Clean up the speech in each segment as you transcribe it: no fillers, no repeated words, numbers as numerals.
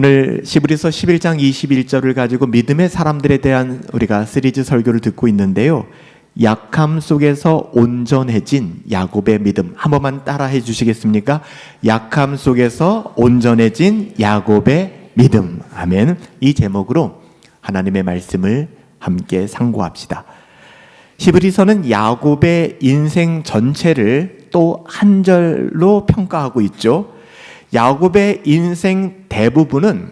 오늘 시브리서 11장 21절을 가지고 믿음의 사람들에 대한 우리가 시리즈 설교를 듣고 있는데요. 약함 속에서 온전해진 야곱의 믿음, 한 번만 따라해 주시겠습니까? 약함 속에서 온전해진 야곱의 믿음. 아멘. 이 제목으로 하나님의 말씀을 함께 상고합시다. 히브리서는 야곱의 인생 전체를 또 한 절로 평가하고 있죠. 야곱의 인생 대부분은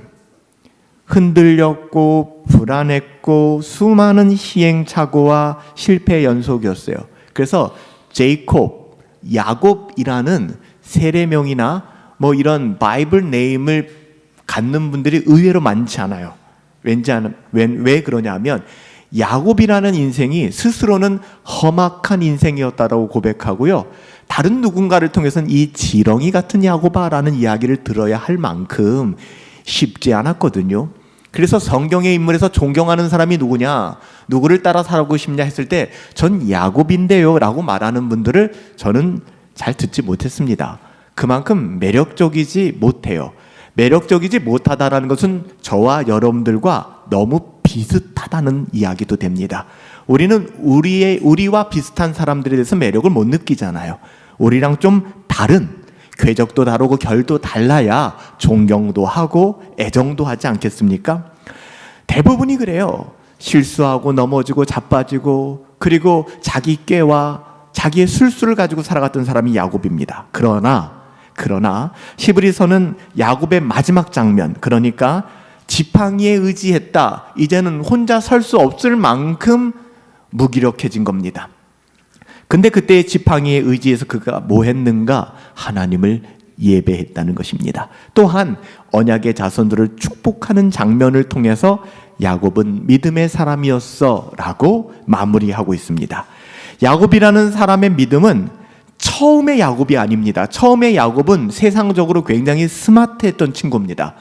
흔들렸고 불안했고 수많은 시행착오와 실패의 연속이었어요. 그래서 제이콥, 야곱이라는 세례명이나 뭐 이런 바이블 네임을 갖는 분들이 의외로 많지 않아요. 왜 그러냐면 야곱이라는 인생이 스스로는 험악한 인생이었다고 고백하고요. 다른 누군가를 통해서는 이 지렁이 같은 야곱아라는 이야기를 들어야 할 만큼 쉽지 않았거든요. 그래서 성경의 인물에서 존경하는 사람이 누구냐, 누구를 따라 살고 싶냐 했을 때 전 야곱인데요 라고 말하는 분들을 저는 잘 듣지 못했습니다. 그만큼 매력적이지 못해요. 매력적이지 못하다라는 것은 저와 여러분들과 너무 비슷하다는 이야기도 됩니다. 우리는 우리와 비슷한 사람들에 대해서 매력을 못 느끼잖아요. 우리랑 좀 다른, 궤적도 다르고 결도 달라야 존경도 하고 애정도 하지 않겠습니까? 대부분이 그래요. 실수하고 넘어지고 자빠지고 그리고 자기 꾀와 자기의 술수를 가지고 살아갔던 사람이 야곱입니다. 그러나 히브리서는 야곱의 마지막 장면, 그러니까 지팡이에 의지했다, 이제는 혼자 설 수 없을 만큼 무기력해진 겁니다. 근데 그때의 지팡이에 의지해서 그가 뭐 했는가? 하나님을 예배했다는 것입니다. 또한 언약의 자손들을 축복하는 장면을 통해서 야곱은 믿음의 사람이었어 라고 마무리하고 있습니다. 야곱이라는 사람의 믿음은 처음의 야곱이 아닙니다. 처음의 야곱은 세상적으로 굉장히 스마트했던 친구입니다.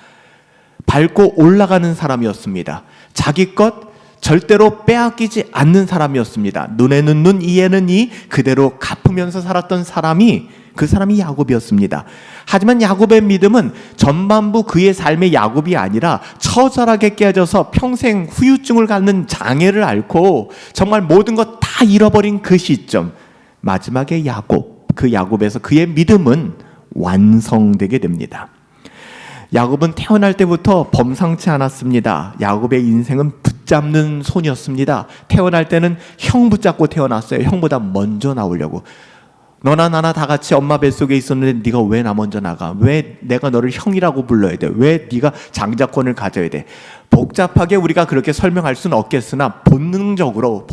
밟고 올라가는 사람이었습니다. 자기 것 절대로 빼앗기지 않는 사람이었습니다. 눈에는 눈, 이에는 이, 그대로 갚으면서 살았던 사람이 그 사람이 야곱이었습니다. 하지만 야곱의 믿음은 전반부 그의 삶의 야곱이 아니라 처절하게 깨져서 평생 후유증을 갖는 장애를 앓고 정말 모든 것 다 잃어버린 그 시점, 마지막에 야곱, 그 야곱에서 그의 믿음은 완성되게 됩니다. 야곱은 태어날 때부터 범상치 않았습니다. 야곱의 인생은 붙잡는 손이었습니다. 태어날 때는 형 붙잡고 태어났어요. 형보다 먼저 나오려고. 너나 나나 다 같이 엄마 뱃속에 있었는데 네가 왜 나 먼저 나가? 왜 내가 너를 형이라고 불러야 돼? 왜 네가 장자권을 가져야 돼? 복잡하게 우리가 그렇게 설명할 수는 없겠으나 본능적으로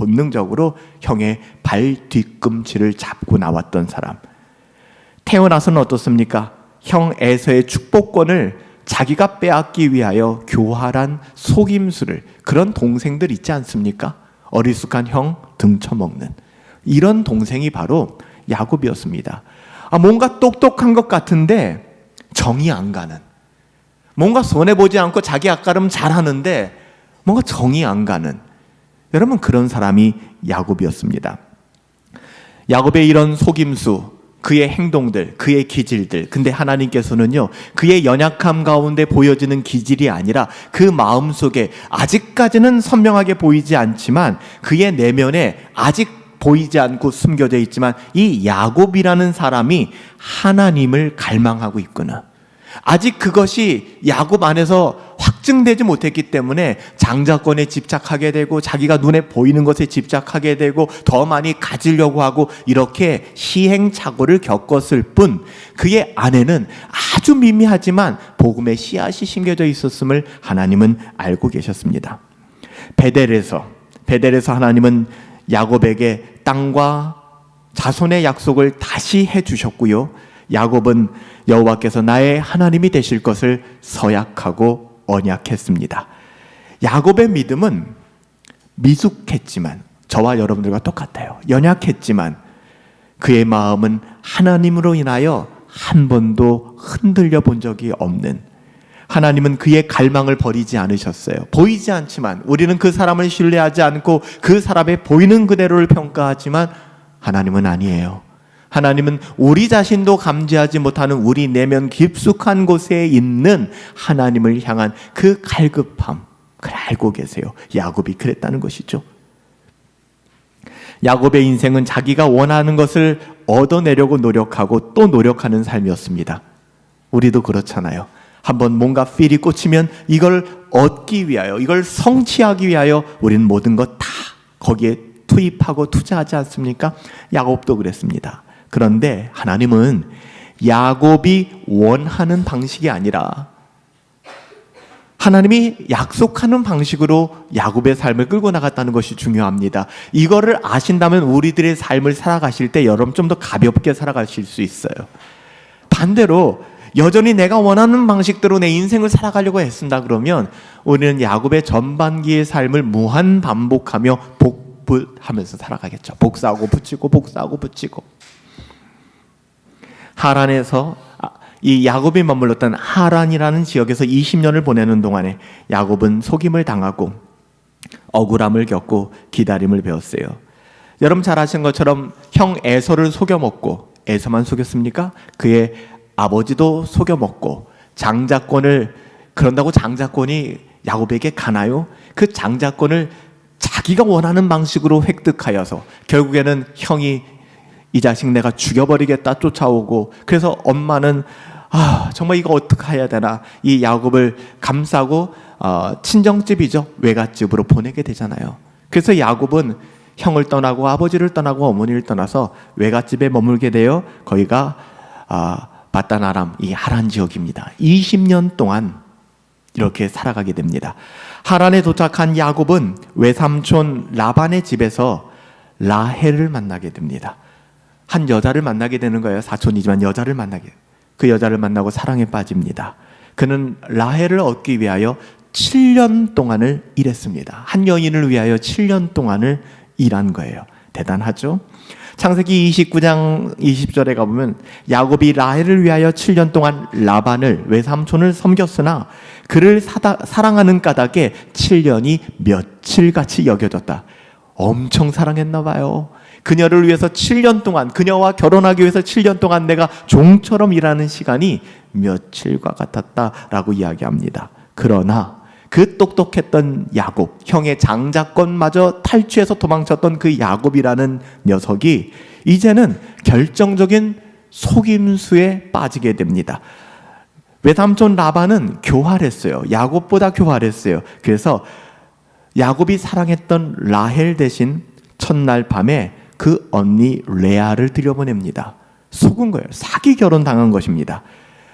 형의 발 뒤꿈치를 잡고 나왔던 사람. 태어나서는 어떻습니까? 형 에서의 축복권을 자기가 빼앗기 위하여 교활한 속임수를, 그런 동생들 있지 않습니까? 어리숙한 형 등쳐먹는 이런 동생이 바로 야곱이었습니다. 뭔가 똑똑한 것 같은데 정이 안 가는, 뭔가 손해보지 않고 자기 앞가름 잘하는데 뭔가 정이 안 가는, 여러분 그런 사람이 야곱이었습니다. 야곱의 이런 속임수, 그의 행동들, 그의 기질들, 근데 하나님께서는요 그의 연약함 가운데 보여지는 기질이 아니라 그 마음속에 아직까지는 선명하게 보이지 않지만 그의 내면에 아직 보이지 않고 숨겨져 있지만 이 야곱이라는 사람이 하나님을 갈망하고 있구나, 아직 그것이 야곱 안에서 확증되지 못했기 때문에 장자권에 집착하게 되고 자기가 눈에 보이는 것에 집착하게 되고 더 많이 가지려고 하고 이렇게 시행착오를 겪었을 뿐 그의 안에는 아주 미미하지만 복음의 씨앗이 심겨져 있었음을 하나님은 알고 계셨습니다. 베델에서 하나님은 야곱에게 땅과 자손의 약속을 다시 해주셨고요. 야곱은 여호와께서 나의 하나님이 되실 것을 서약하고 언약했습니다. 야곱의 믿음은 미숙했지만 저와 여러분들과 똑같아요. 연약했지만 그의 마음은 하나님으로 인하여 한 번도 흔들려 본 적이 없는, 하나님은 그의 갈망을 버리지 않으셨어요. 보이지 않지만 우리는 그 사람을 신뢰하지 않고 그 사람의 보이는 그대로를 평가하지만 하나님은 아니에요. 하나님은 우리 자신도 감지하지 못하는 우리 내면 깊숙한 곳에 있는 하나님을 향한 그 갈급함, 그걸 알고 계세요. 야곱이 그랬다는 것이죠. 야곱의 인생은 자기가 원하는 것을 얻어내려고 노력하고 또 노력하는 삶이었습니다. 우리도 그렇잖아요. 한번 뭔가 필이 꽂히면 이걸 얻기 위하여, 이걸 성취하기 위하여 우리는 모든 것 다 거기에 투입하고 투자하지 않습니까? 야곱도 그랬습니다. 그런데 하나님은 야곱이 원하는 방식이 아니라 하나님이 약속하는 방식으로 야곱의 삶을 끌고 나갔다는 것이 중요합니다. 이거를 아신다면 우리들의 삶을 살아가실 때 여러분 좀 더 가볍게 살아가실 수 있어요. 반대로 여전히 내가 원하는 방식대로 내 인생을 살아가려고 애쓴다 그러면 우리는 야곱의 전반기의 삶을 무한 반복하며 복붙하면서 살아가겠죠. 복사하고 붙이고 복사하고 붙이고. 하란에서 이 야곱이 머물렀던 하란이라는 지역에서 20년을 보내는 동안에 야곱은 속임을 당하고 억울함을 겪고 기다림을 배웠어요. 여러분 잘 아시는 것처럼 형 에서를 속여먹고, 에서만 속였습니까? 그의 아버지도 속여먹고, 장자권을, 그런다고 장자권이 야곱에게 가나요? 그 장자권을 자기가 원하는 방식으로 획득하여서 결국에는 형이 이 자식 내가 죽여버리겠다 쫓아오고, 그래서 엄마는 정말 이거 어떻게 해야 되나, 이 야곱을 감싸고 친정집이죠, 외갓집으로 보내게 되잖아요. 그래서 야곱은 형을 떠나고 아버지를 떠나고 어머니를 떠나서 외갓집에 머물게 되어 거기가 바단 아람, 이 하란 지역입니다. 20년 동안 이렇게 살아가게 됩니다. 하란에 도착한 야곱은 외삼촌 라반의 집에서 라헬을 만나게 됩니다. 한 여자를 만나게 되는 거예요. 사촌이지만 여자를 만나게. 그 여자를 만나고 사랑에 빠집니다. 그는 라헬을 얻기 위하여 7년 동안을 일했습니다. 한 여인을 위하여 7년 동안을 일한 거예요. 대단하죠? 창세기 29장 20절에 가보면 야곱이 라헬을 위하여 7년 동안 라반을, 외삼촌을 섬겼으나 그를 사랑하는 까닭에 7년이 며칠같이 여겨졌다. 엄청 사랑했나 봐요. 그녀를 위해서 7년 동안, 그녀와 결혼하기 위해서 7년 동안 내가 종처럼 일하는 시간이 며칠과 같았다라고 이야기합니다. 그러나 그 똑똑했던 야곱, 형의 장자권마저 탈취해서 도망쳤던 그 야곱이라는 녀석이 이제는 결정적인 속임수에 빠지게 됩니다. 외삼촌 라반은 교활했어요. 야곱보다 교활했어요. 그래서 야곱이 사랑했던 라헬 대신 첫날 밤에 그 언니 레아를 들여보냅니다. 속은 거예요. 사기 결혼 당한 것입니다.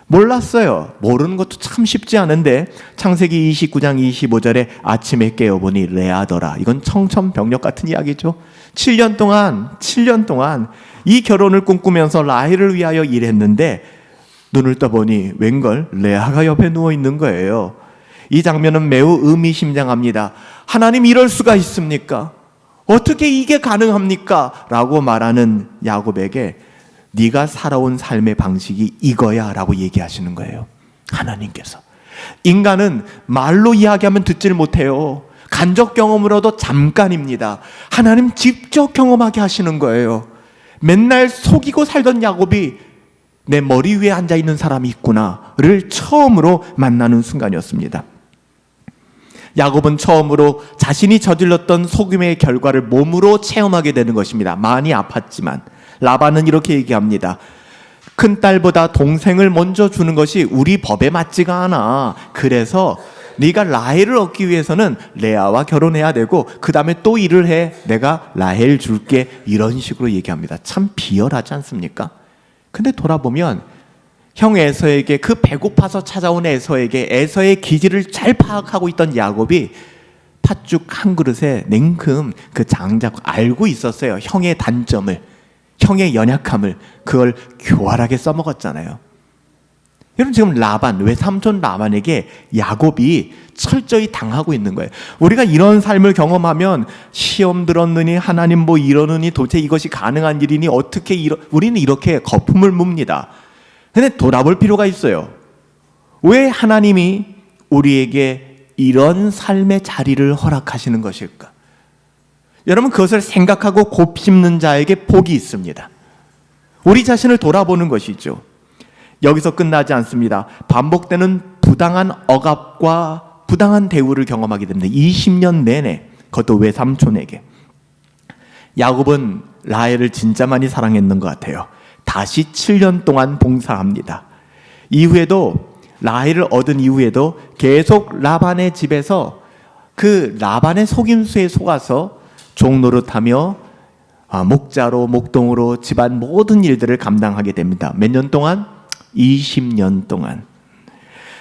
몰랐어요. 모르는 것도 참 쉽지 않은데 창세기 29장 25절에 아침에 깨어보니 레아더라. 이건 청천벽력 같은 이야기죠. 7년 동안 이 결혼을 꿈꾸면서 라헬을 위하여 일했는데 눈을 떠보니 웬걸 레아가 옆에 누워있는 거예요. 이 장면은 매우 의미심장합니다. 하나님 이럴 수가 있습니까? 어떻게 이게 가능합니까? 라고 말하는 야곱에게 네가 살아온 삶의 방식이 이거야 라고 얘기하시는 거예요. 하나님께서. 인간은 말로 이야기하면 듣질 못해요. 간접 경험으로도 잠깐입니다. 하나님 직접 경험하게 하시는 거예요. 맨날 속이고 살던 야곱이 내 머리 위에 앉아있는 사람이 있구나를 처음으로 만나는 순간이었습니다. 야곱은 처음으로 자신이 저질렀던 속임의 결과를 몸으로 체험하게 되는 것입니다. 많이 아팠지만 라반은 이렇게 얘기합니다. 큰딸보다 동생을 먼저 주는 것이 우리 법에 맞지가 않아. 그래서 네가 라헬을 얻기 위해서는 레아와 결혼해야 되고 그 다음에 또 일을 해. 내가 라헬 줄게. 이런 식으로 얘기합니다. 참 비열하지 않습니까? 근데 돌아보면 형 에서에게, 그 배고파서 찾아온 에서에게 에서의 기질을 잘 파악하고 있던 야곱이 팥죽 한 그릇에 냉큼 그 장자권 알고 있었어요. 형의 단점을, 형의 연약함을. 그걸 교활하게 써먹었잖아요. 여러분 지금 라반, 외삼촌 라반에게 야곱이 철저히 당하고 있는 거예요. 우리가 이런 삶을 경험하면 시험 들었느니 하나님 뭐 이러느니 도대체 이것이 가능한 일이니 어떻게 우리는 이렇게 거품을 뭅니다. 근데 돌아볼 필요가 있어요. 왜 하나님이 우리에게 이런 삶의 자리를 허락하시는 것일까? 여러분 그것을 생각하고 곱씹는 자에게 복이 있습니다. 우리 자신을 돌아보는 것이죠. 여기서 끝나지 않습니다. 반복되는 부당한 억압과 부당한 대우를 경험하게 됩니다. 20년 내내, 그것도 외삼촌에게. 야곱은 라헬을 진짜 많이 사랑했는 것 같아요. 다시 7년 동안 봉사합니다. 이후에도 라헬을 얻은 이후에도 계속 라반의 집에서 그 라반의 속임수에 속아서 종노릇하며 목자로 목동으로 집안 모든 일들을 감당하게 됩니다. 몇 년 동안? 20년 동안.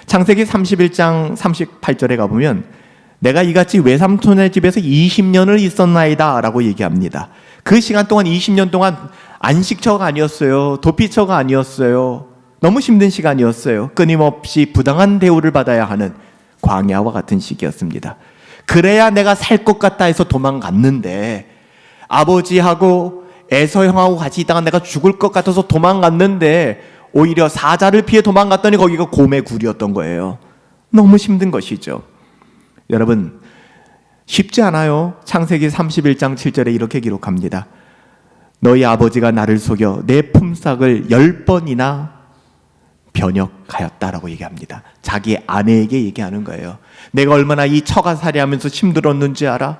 창세기 31장 38절에 가보면 내가 이같이 외삼촌의 집에서 20년을 있었나이다 라고 얘기합니다. 그 시간 동안 20년 동안 안식처가 아니었어요. 도피처가 아니었어요. 너무 힘든 시간이었어요. 끊임없이 부당한 대우를 받아야 하는 광야와 같은 시기였습니다. 그래야 내가 살 것 같다 해서 도망갔는데, 아버지하고 에서 형하고 같이 있다가 내가 죽을 것 같아서 도망갔는데 오히려 사자를 피해 도망갔더니 거기가 곰의 굴이었던 거예요. 너무 힘든 것이죠. 여러분, 쉽지 않아요. 창세기 31장 7절에 이렇게 기록합니다. 너희 아버지가 나를 속여 내 품삯을 10번이나 변역하였다라고 얘기합니다. 자기 아내에게 얘기하는 거예요. 내가 얼마나 이 처가살이하면서 힘들었는지 알아?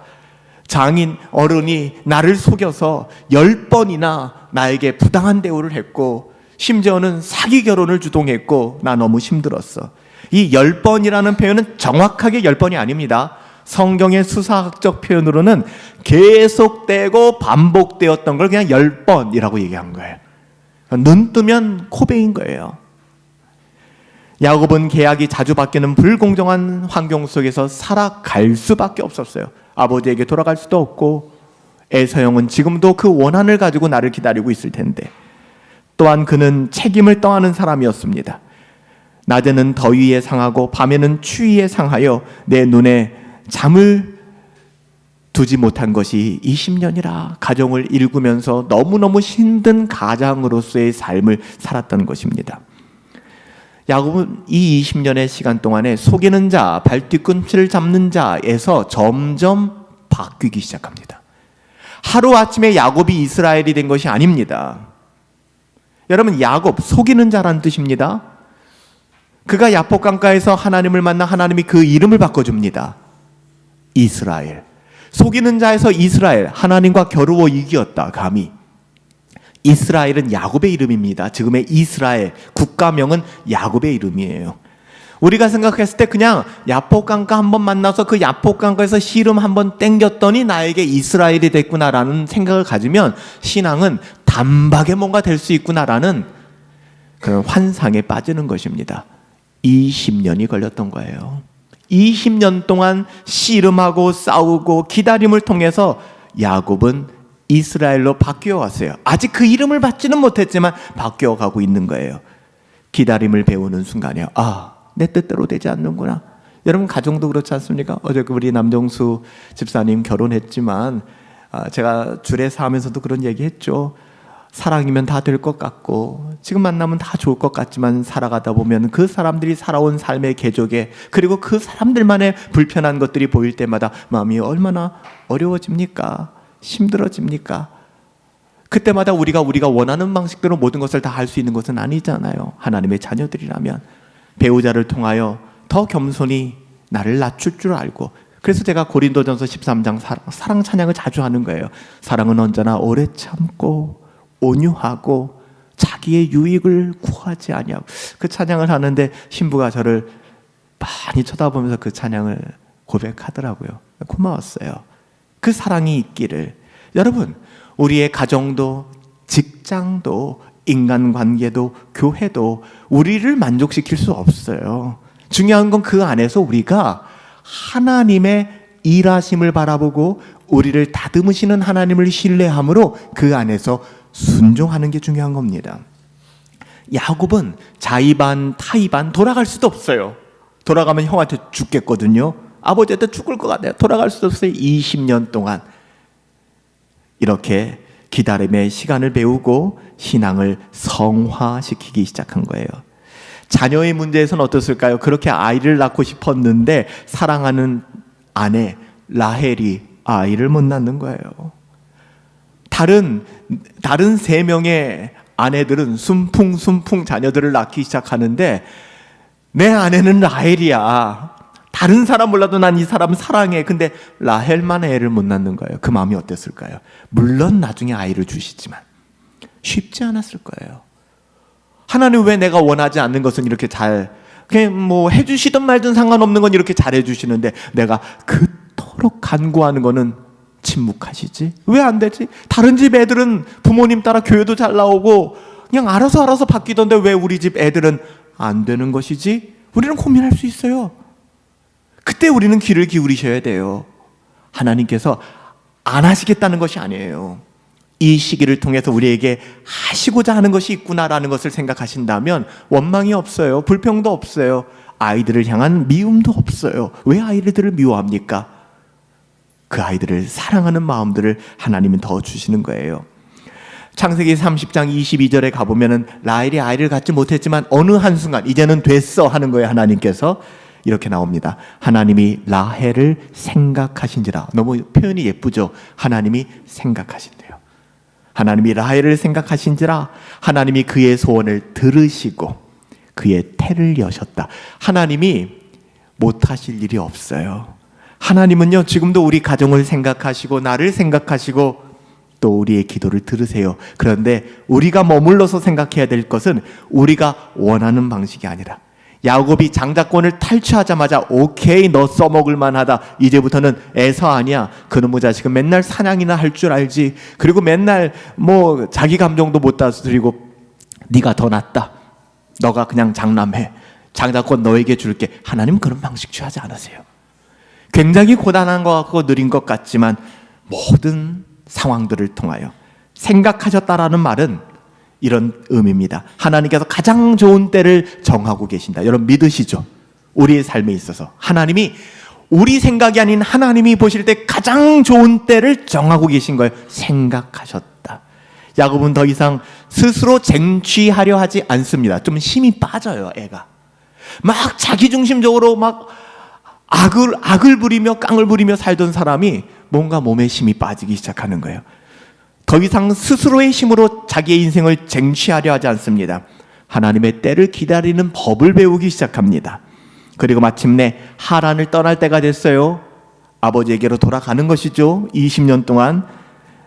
장인 어른이 나를 속여서 10번이나 나에게 부당한 대우를 했고, 심지어는 사기 결혼을 주동했고, 나 너무 힘들었어. 이 10번이라는 표현은 정확하게 10번이 아닙니다. 성경의 수사학적 표현으로는 계속되고 반복되었던 걸 그냥 10번이라고 얘기한 거예요. 눈 뜨면 코베인 거예요. 야곱은 계약이 자주 바뀌는 불공정한 환경 속에서 살아갈 수밖에 없었어요. 아버지에게 돌아갈 수도 없고, 에서 형은 지금도 그 원한을 가지고 나를 기다리고 있을 텐데, 또한 그는 책임을 떠안는 사람이었습니다. 낮에는 더위에 상하고 밤에는 추위에 상하여 내 눈에 잠을 두지 못한 것이 20년이라 가정을 일구면서 너무너무 힘든 가장으로서의 삶을 살았던 것입니다. 야곱은 이 20년의 시간 동안에 속이는 자, 발뒤꿈치를 잡는 자에서 점점 바뀌기 시작합니다. 하루아침에 야곱이 이스라엘이 된 것이 아닙니다. 여러분, 야곱, 속이는 자라는 뜻입니다. 그가 야복 강가에서 하나님을 만나 하나님이 그 이름을 바꿔줍니다. 이스라엘. 속이는 자에서 이스라엘, 하나님과 겨루어 이기었다. 감히. 이스라엘은 야곱의 이름입니다. 지금의 이스라엘, 국가명은 야곱의 이름이에요. 우리가 생각했을 때 그냥 야복강가 한번 만나서 그 야복강가에서 씨름 한번 땡겼더니 나에게 이스라엘이 됐구나라는 생각을 가지면 신앙은 단박에 뭔가 될 수 있구나라는 그런 환상에 빠지는 것입니다. 20년이 걸렸던 거예요. 20년 동안 씨름하고 싸우고 기다림을 통해서 야곱은 이스라엘로 바뀌어 왔어요. 아직 그 이름을 받지는 못했지만 바뀌어 가고 있는 거예요. 기다림을 배우는 순간에 내 뜻대로 되지 않는구나. 여러분, 가정도 그렇지 않습니까? 어제 우리 남정수 집사님 결혼했지만 제가 줄에서 하면서도 그런 얘기했죠. 사랑이면 다 될 것 같고 지금 만나면 다 좋을 것 같지만 살아가다 보면 그 사람들이 살아온 삶의 궤적에, 그리고 그 사람들만의 불편한 것들이 보일 때마다 마음이 얼마나 어려워집니까? 힘들어집니까? 그때마다 우리가 원하는 방식대로 모든 것을 다 할 수 있는 것은 아니잖아요. 하나님의 자녀들이라면 배우자를 통하여 더 겸손히 나를 낮출 줄 알고, 그래서 제가 고린도전서 13장 사랑 찬양을 자주 하는 거예요. 사랑은 언제나 오래 참고 온유하고 자기의 유익을 구하지 아니하고, 그 찬양을 하는데 신부가 저를 많이 쳐다보면서 그 찬양을 고백하더라고요. 고마웠어요. 그 사랑이 있기를. 여러분, 우리의 가정도 직장도 인간관계도 교회도 우리를 만족시킬 수 없어요. 중요한 건 그 안에서 우리가 하나님의 일하심을 바라보고 우리를 다듬으시는 하나님을 신뢰함으로 그 안에서 순종하는 게 중요한 겁니다. 야곱은 자의반 타의반 돌아갈 수도 없어요. 돌아가면 형한테 죽겠거든요. 아버지한테 죽을 것 같아요. 돌아갈 수도 없어요. 20년 동안 이렇게 기다림의 시간을 배우고 신앙을 성화시키기 시작한 거예요. 자녀의 문제에서는 어떻을까요? 그렇게 아이를 낳고 싶었는데 사랑하는 아내 라헬이 아이를 못 낳는 거예요. 다른 3명의 아내들은 순풍순풍 자녀들을 낳기 시작하는데 내 아내는 라헬이야. 다른 사람 몰라도 난 이 사람 사랑해. 근데 라헬만 애를 못 낳는 거예요. 그 마음이 어땠을까요? 물론 나중에 아이를 주시지만 쉽지 않았을 거예요. 하나님 왜 내가 원하지 않는 것은 이렇게 그냥 뭐 해주시든 말든 상관없는 건 이렇게 잘 해주시는데 내가 그토록 간구하는 거는 침묵하시지? 왜 안 되지? 다른 집 애들은 부모님 따라 교회도 잘 나오고 그냥 알아서 바뀌던데 왜 우리 집 애들은 안 되는 것이지? 우리는 고민할 수 있어요. 그때 우리는 귀를 기울이셔야 돼요. 하나님께서 안 하시겠다는 것이 아니에요. 이 시기를 통해서 우리에게 하시고자 하는 것이 있구나라는 것을 생각하신다면 원망이 없어요. 불평도 없어요. 아이들을 향한 미움도 없어요. 왜 아이들을 미워합니까? 그 아이들을 사랑하는 마음들을 하나님은 더 주시는 거예요. 창세기 30장 22절에 가보면은 라헬이 아이를 갖지 못했지만 어느 한순간 이제는 됐어 하는 거예요. 하나님께서 이렇게 나옵니다. 하나님이 라헬을 생각하신지라. 너무 표현이 예쁘죠? 하나님이 생각하신대요. 하나님이 라헬을 생각하신지라. 하나님이 그의 소원을 들으시고 그의 태를 여셨다. 하나님이 못하실 일이 없어요. 하나님은요 지금도 우리 가정을 생각하시고 나를 생각하시고 또 우리의 기도를 들으세요. 그런데 우리가 머물러서 생각해야 될 것은 우리가 원하는 방식이 아니라 야곱이 장자권을 탈취하자마자 오케이 너 써먹을 만하다. 이제부터는 에서 아니야. 그놈의 자식은 맨날 사냥이나 할 줄 알지. 그리고 맨날 뭐 자기 감정도 못 다스리고 네가 더 낫다. 너가 그냥 장남해. 장자권 너에게 줄게. 하나님은 그런 방식 취하지 않으세요. 굉장히 고단한 것 같고 느린 것 같지만 모든 상황들을 통하여 생각하셨다라는 말은 이런 의미입니다. 하나님께서 가장 좋은 때를 정하고 계신다. 여러분 믿으시죠? 우리의 삶에 있어서 하나님이 우리 생각이 아닌 하나님이 보실 때 가장 좋은 때를 정하고 계신 거예요. 생각하셨다. 야곱은 더 이상 스스로 쟁취하려 하지 않습니다. 좀 힘이 빠져요. 애가 막 자기중심적으로 막 악을 부리며 깡을 부리며 살던 사람이 뭔가 몸에 힘이 빠지기 시작하는 거예요. 더 이상 스스로의 힘으로 자기의 인생을 쟁취하려 하지 않습니다. 하나님의 때를 기다리는 법을 배우기 시작합니다. 그리고 마침내 하란을 떠날 때가 됐어요. 아버지에게로 돌아가는 것이죠. 20년 동안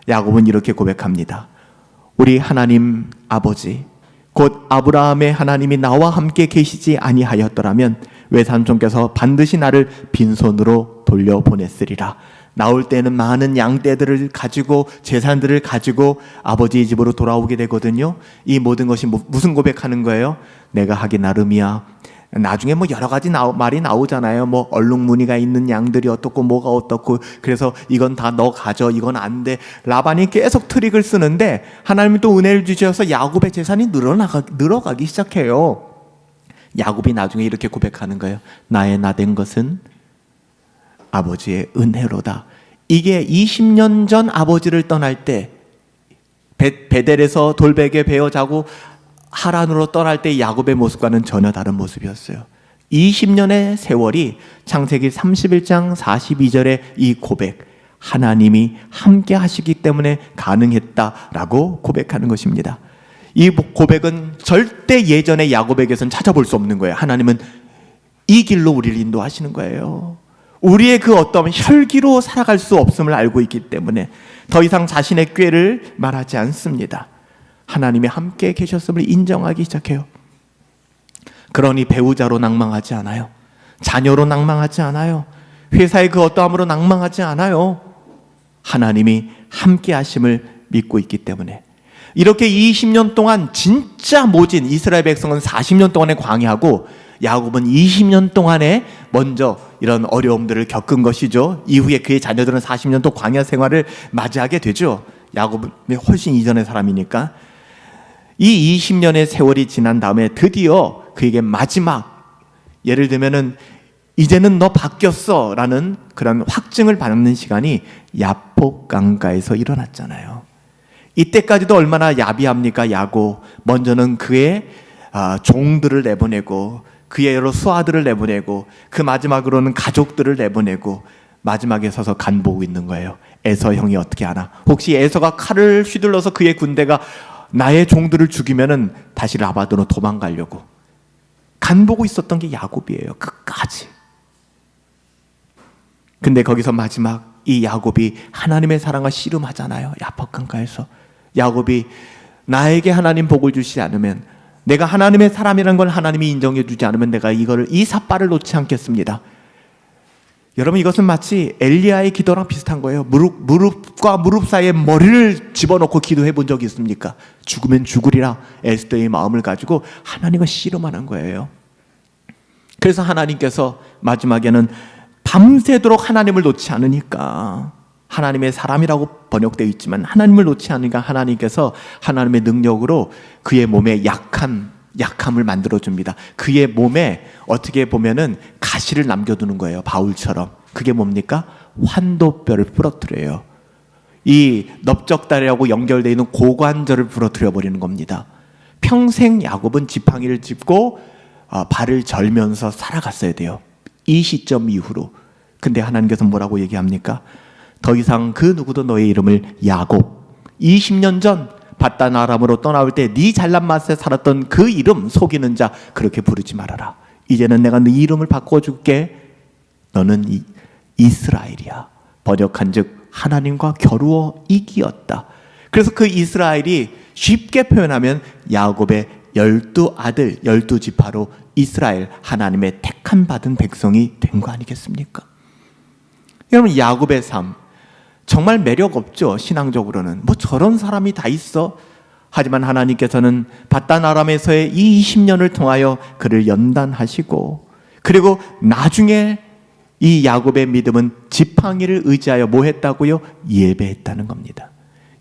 야곱은 이렇게 고백합니다. 우리 하나님 아버지 곧 아브라함의 하나님이 나와 함께 계시지 아니하였더라면 외삼촌께서 반드시 나를 빈손으로 돌려보냈으리라. 나올 때는 많은 양떼들을 가지고 재산들을 가지고 아버지의 집으로 돌아오게 되거든요. 이 모든 것이 무슨 고백하는 거예요? 내가 하기 나름이야. 나중에 뭐 여러 가지 말이 나오잖아요. 뭐 얼룩무늬가 있는 양들이 어떻고 뭐가 어떻고 그래서 이건 다 너 가져 이건 안 돼. 라반이 계속 트릭을 쓰는데 하나님이 또 은혜를 주셔서 야곱의 재산이 늘어가기 시작해요. 야곱이 나중에 이렇게 고백하는 거예요. 나의 나된 것은 아버지의 은혜로다. 이게 20년 전 아버지를 떠날 때 베델에서 돌베개 베어 자고 하란으로 떠날 때 야곱의 모습과는 전혀 다른 모습이었어요. 20년의 세월이 창세기 31장 42절의 이 고백, 하나님이 함께 하시기 때문에 가능했다라고 고백하는 것입니다. 이 고백은 절대 예전의 야곱에게선 찾아볼 수 없는 거예요. 하나님은 이 길로 우리를 인도하시는 거예요. 우리의 그 어떤 혈기로 살아갈 수 없음을 알고 있기 때문에 더 이상 자신의 꾀를 말하지 않습니다. 하나님이 함께 계셨음을 인정하기 시작해요. 그러니 배우자로 낭망하지 않아요. 자녀로 낭망하지 않아요. 회사의 그 어떠함으로 낭망하지 않아요. 하나님이 함께 하심을 믿고 있기 때문에 이렇게 20년 동안 진짜 모진 이스라엘 백성은 40년 동안의 광야고 야곱은 20년 동안에 먼저 이런 어려움들을 겪은 것이죠. 이후에 그의 자녀들은 40년 또 광야 생활을 맞이하게 되죠. 야곱은 훨씬 이전의 사람이니까. 이 20년의 세월이 지난 다음에 드디어 그에게 마지막, 예를 들면은 이제는 너 바뀌었어 라는 그런 확증을 받는 시간이 야복 강가에서 일어났잖아요. 이때까지도 얼마나 야비합니까? 야곱. 먼저는 그의 종들을 내보내고 그의 여러 수하들을 내보내고 그 마지막으로는 가족들을 내보내고 마지막에 서서 간 보고 있는 거예요. 에서 형이 어떻게 하나? 혹시 에서가 칼을 휘둘러서 그의 군대가 나의 종들을 죽이면은 다시 라바도로 도망가려고 간보고 있었던 게 야곱이에요. 끝까지. 근데 거기서 마지막 이 야곱이 하나님의 사랑을 씨름하잖아요. 야복 강가에서 야곱이 나에게 하나님 복을 주시지 않으면, 내가 하나님의 사람이라는 걸 하나님이 인정해 주지 않으면 내가 이 삿발을 놓지 않겠습니다. 여러분, 이것은 마치 엘리야의 기도랑 비슷한 거예요. 무릎과 무릎 사이에 머리를 집어넣고 기도해 본 적이 있습니까? 죽으면 죽으리라 에스더의 마음을 가지고 하나님을 씨름하는 거예요. 그래서 하나님께서 마지막에는 밤새도록 하나님을 놓지 않으니까, 하나님의 사람이라고 번역되어 있지만 하나님을 놓지 않으니까 하나님께서 하나님의 능력으로 그의 몸에 약함을 만들어줍니다. 그의 몸에 어떻게 보면은 가시를 남겨두는 거예요. 바울처럼. 그게 뭡니까? 환도뼈를 부러뜨려요. 이 넓적다리하고 연결되어 있는 고관절을 부러뜨려 버리는 겁니다. 평생 야곱은 지팡이를 짚고 발을 절면서 살아갔어야 돼요. 이 시점 이후로. 근데 하나님께서 뭐라고 얘기합니까? 더 이상 그 누구도 너의 이름을 야곱, 20년 전 바단 아람으로 떠나올 때 네 잘난 맛에 살았던 그 이름, 속이는 자, 그렇게 부르지 말아라. 이제는 내가 네 이름을 바꿔줄게. 너는 이스라엘이야. 번역한즉 하나님과 겨루어 이기었다. 그래서 그 이스라엘이 쉽게 표현하면 야곱의 12아들, 12지파로 이스라엘, 하나님의 택함 받은 백성이 된 거 아니겠습니까? 여러분, 야곱의 삶 정말 매력 없죠. 신앙적으로는 뭐 저런 사람이 다 있어. 하지만 하나님께서는 바단 아람에서의 이 20년을 통하여 그를 연단하시고, 그리고 나중에 이 야곱의 믿음은 지팡이를 의지하여 뭐 했다고요? 예배했다는 겁니다.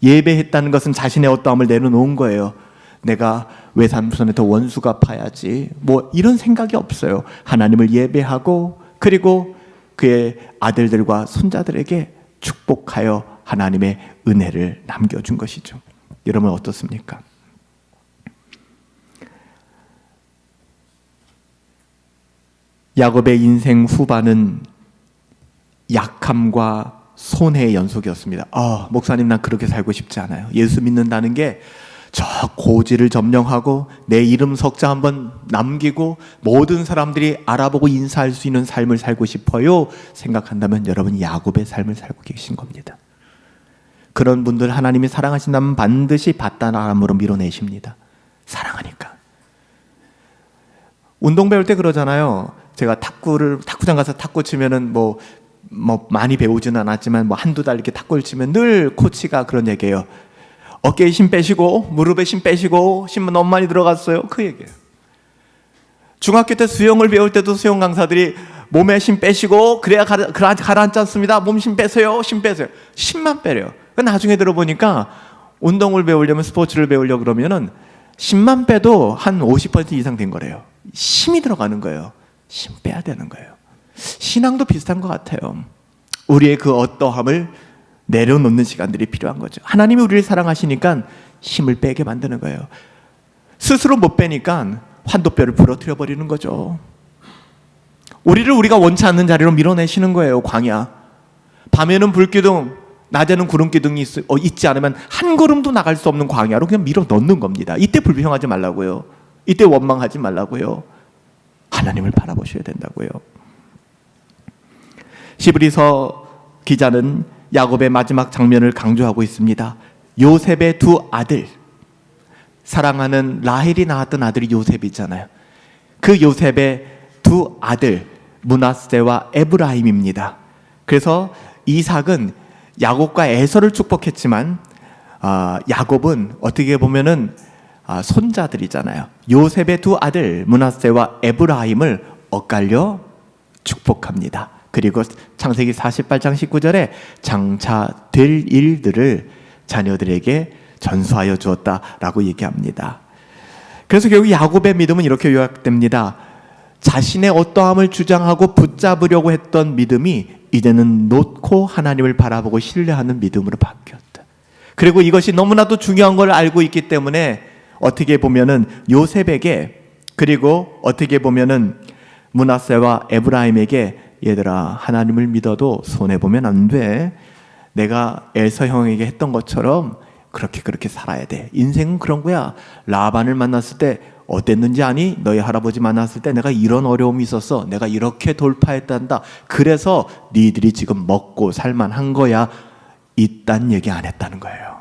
예배했다는 것은 자신의 어떠함을 내려놓은 거예요. 내가 외삼손에서 원수 갚아야지, 뭐 이런 생각이 없어요. 하나님을 예배하고, 그리고 그의 아들들과 손자들에게 축복하여 하나님의 은혜를 남겨준 것이죠. 여러분 어떻습니까? 야곱의 인생 후반은 약함과 손해의 연속이었습니다. 목사님, 난 그렇게 살고 싶지 않아요. 예수 믿는다는 게 저 고지를 점령하고 내 이름 석자 한번 남기고 모든 사람들이 알아보고 인사할 수 있는 삶을 살고 싶어요 생각한다면 여러분 야곱의 삶을 살고 계신 겁니다. 그런 분들 하나님이 사랑하신다면 반드시 바단 아람으로 밀어내십니다. 사랑하니까. 운동 배울 때 그러잖아요. 제가 탁구장 가서 탁구 치면은 뭐 많이 배우지는 않았지만 한두 달 이렇게 탁구를 치면 늘 코치가 그런 얘기예요. 어깨에 힘 빼시고 무릎에 힘 빼시고 힘은 너무 많이 들어갔어요. 그 얘기예요. 중학교 때 수영을 배울 때도 수영 강사들이 몸에 힘 빼시고 그래야 가라앉지 않습니다. 몸 힘 빼세요. 힘 빼세요. 힘만 빼래요. 나중에 들어보니까 운동을 배우려면, 스포츠를 배우려고 그러면은 힘만 빼도 한 50% 이상 된 거래요. 힘이 들어가는 거예요. 힘 빼야 되는 거예요. 신앙도 비슷한 것 같아요. 우리의 그 어떠함을 내려놓는 시간들이 필요한 거죠. 하나님이 우리를 사랑하시니까 힘을 빼게 만드는 거예요. 스스로 못 빼니까 환도뼈를 부러뜨려 버리는 거죠. 우리가 원치 않는 자리로 밀어내시는 거예요. 광야. 밤에는 불기둥, 낮에는 구름기둥이 있지 않으면 한 걸음도 나갈 수 없는 광야로 그냥 밀어 넣는 겁니다. 이때 불평하지 말라고요. 이때 원망하지 말라고요. 하나님을 바라보셔야 된다고요. 히브리서 기자는 야곱의 마지막 장면을 강조하고 있습니다. 요셉의 두 아들, 사랑하는 라헬이 낳았던 아들이 요셉이잖아요. 그 요셉의 두 아들 므낫세와 에브라임입니다. 그래서 이삭은 야곱과 에서를 축복했지만 야곱은 어떻게 보면은 손자들이잖아요. 요셉의 두 아들 므낫세와 에브라임을 엇갈려 축복합니다. 그리고 창세기 48장 19절에 장차 될 일들을 자녀들에게 전수하여 주었다라고 얘기합니다. 그래서 결국 야곱의 믿음은 이렇게 요약됩니다. 자신의 어떠함을 주장하고 붙잡으려고 했던 믿음이 이제는 놓고 하나님을 바라보고 신뢰하는 믿음으로 바뀌었다. 그리고 이것이 너무나도 중요한 걸 알고 있기 때문에 어떻게 보면은 요셉에게, 그리고 어떻게 보면은 므낫세와 에브라임에게, 얘들아, 하나님을 믿어도 손해보면 안 돼. 내가 에서 형에게 했던 것처럼 그렇게 살아야 돼. 인생은 그런 거야. 라반을 만났을 때 어땠는지 아니? 너희 할아버지 만났을 때 내가 이런 어려움이 있었어. 내가 이렇게 돌파했단다. 그래서 니들이 지금 먹고 살만한 거야. 이딴 얘기 안 했다는 거예요.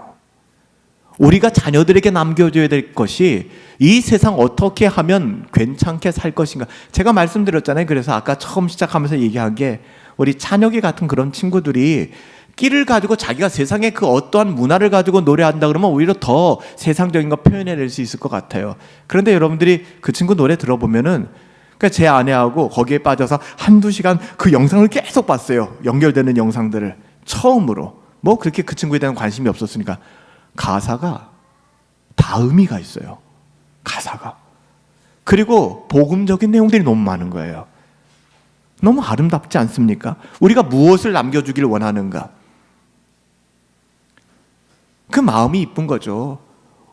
우리가 자녀들에게 남겨줘야 될 것이 이 세상 어떻게 하면 괜찮게 살 것인가. 제가 말씀드렸잖아요. 그래서 아까 처음 시작하면서 얘기한 게 우리 찬혁이 같은 그런 친구들이 끼를 가지고 자기가 세상에 그 어떠한 문화를 가지고 노래한다 그러면 오히려 더 세상적인 거 표현해낼 수 있을 것 같아요. 그런데 여러분들이 그 친구 노래 들어보면은 그러니까 제 아내하고 거기에 빠져서 한두 시간 그 영상을 계속 봤어요. 연결되는 영상들을 처음으로. 뭐 그렇게 그 친구에 대한 관심이 없었으니까. 가사가 다 의미가 있어요. 가사가. 그리고 복음적인 내용들이 너무 많은 거예요. 너무 아름답지 않습니까? 우리가 무엇을 남겨주길 원하는가? 그 마음이 이쁜 거죠.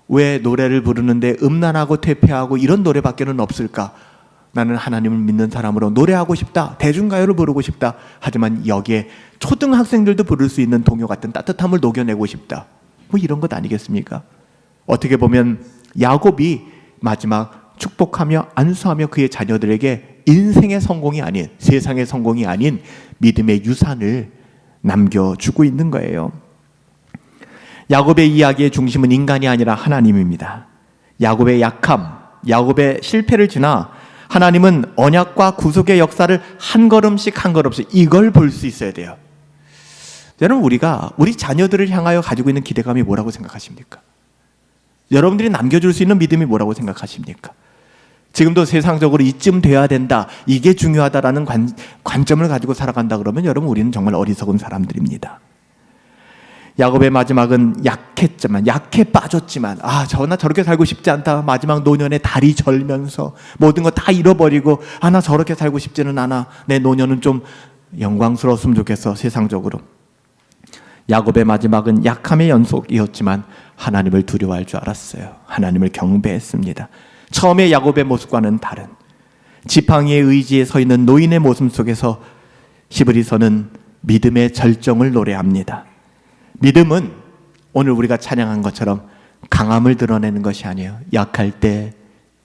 왜 노래를 부르는데 음란하고 퇴폐하고 이런 노래밖에는 없을까? 나는 하나님을 믿는 사람으로 노래하고 싶다. 대중가요를 부르고 싶다. 하지만 여기에 초등학생들도 부를 수 있는 동요 같은 따뜻함을 녹여내고 싶다. 뭐 이런 것 아니겠습니까? 어떻게 보면 야곱이 마지막 축복하며 안수하며 그의 자녀들에게 인생의 성공이 아닌, 세상의 성공이 아닌 믿음의 유산을 남겨주고 있는 거예요. 야곱의 이야기의 중심은 인간이 아니라 하나님입니다. 야곱의 약함, 야곱의 실패를 지나 하나님은 언약과 구속의 역사를 한 걸음씩 한 걸음씩 이걸 볼 수 있어야 돼요. 여러분, 우리가 우리 자녀들을 향하여 가지고 있는 기대감이 뭐라고 생각하십니까? 여러분들이 남겨줄 수 있는 믿음이 뭐라고 생각하십니까? 지금도 세상적으로 이쯤 돼야 된다, 이게 중요하다라는 관점을 가지고 살아간다 그러면 여러분, 우리는 정말 어리석은 사람들입니다. 야곱의 마지막은 약했지만, 약해 빠졌지만, 나 저렇게 살고 싶지 않다. 마지막 노년에 다리 절면서 모든 거 다 잃어버리고, 나 저렇게 살고 싶지는 않아. 내 노년은 좀 영광스러웠으면 좋겠어, 세상적으로. 야곱의 마지막은 약함의 연속이었지만 하나님을 두려워할 줄 알았어요. 하나님을 경배했습니다. 처음에 야곱의 모습과는 다른 지팡이의 의지에 서 있는 노인의 모습 속에서 히브리서는 믿음의 절정을 노래합니다. 믿음은 오늘 우리가 찬양한 것처럼 강함을 드러내는 것이 아니에요. 약할 때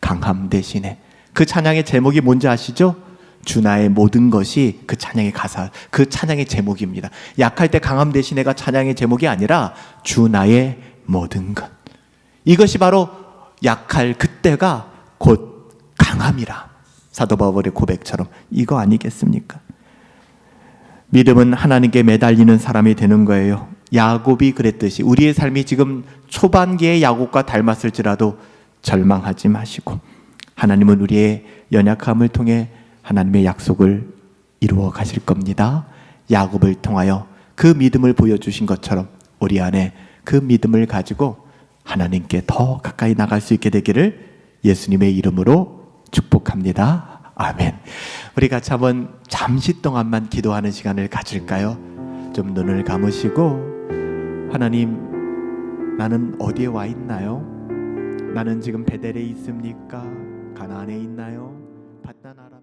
강함 대신에. 그 찬양의 제목이 뭔지 아시죠? 주 나의 모든 것이 그 찬양의 가사, 그 찬양의 제목입니다. 약할 때 강함 대신에가 찬양의 제목이 아니라 주 나의 모든 것. 이것이 바로 약할 그때가 곧 강함이라. 사도 바울의 고백처럼 이거 아니겠습니까? 믿음은 하나님께 매달리는 사람이 되는 거예요. 야곱이 그랬듯이 우리의 삶이 지금 초반기의 야곱과 닮았을지라도 절망하지 마시고 하나님은 우리의 연약함을 통해 하나님의 약속을 이루어 가실 겁니다. 야곱을 통하여 그 믿음을 보여주신 것처럼 우리 안에 그 믿음을 가지고 하나님께 더 가까이 나갈 수 있게 되기를 예수님의 이름으로 축복합니다. 아멘. 우리 같이 한번 잠시 동안만 기도하는 시간을 가질까요? 좀 눈을 감으시고, 하나님, 나는 어디에 와 있나요? 나는 지금 베델에 있습니까? 가나안에 있나요? 바다나라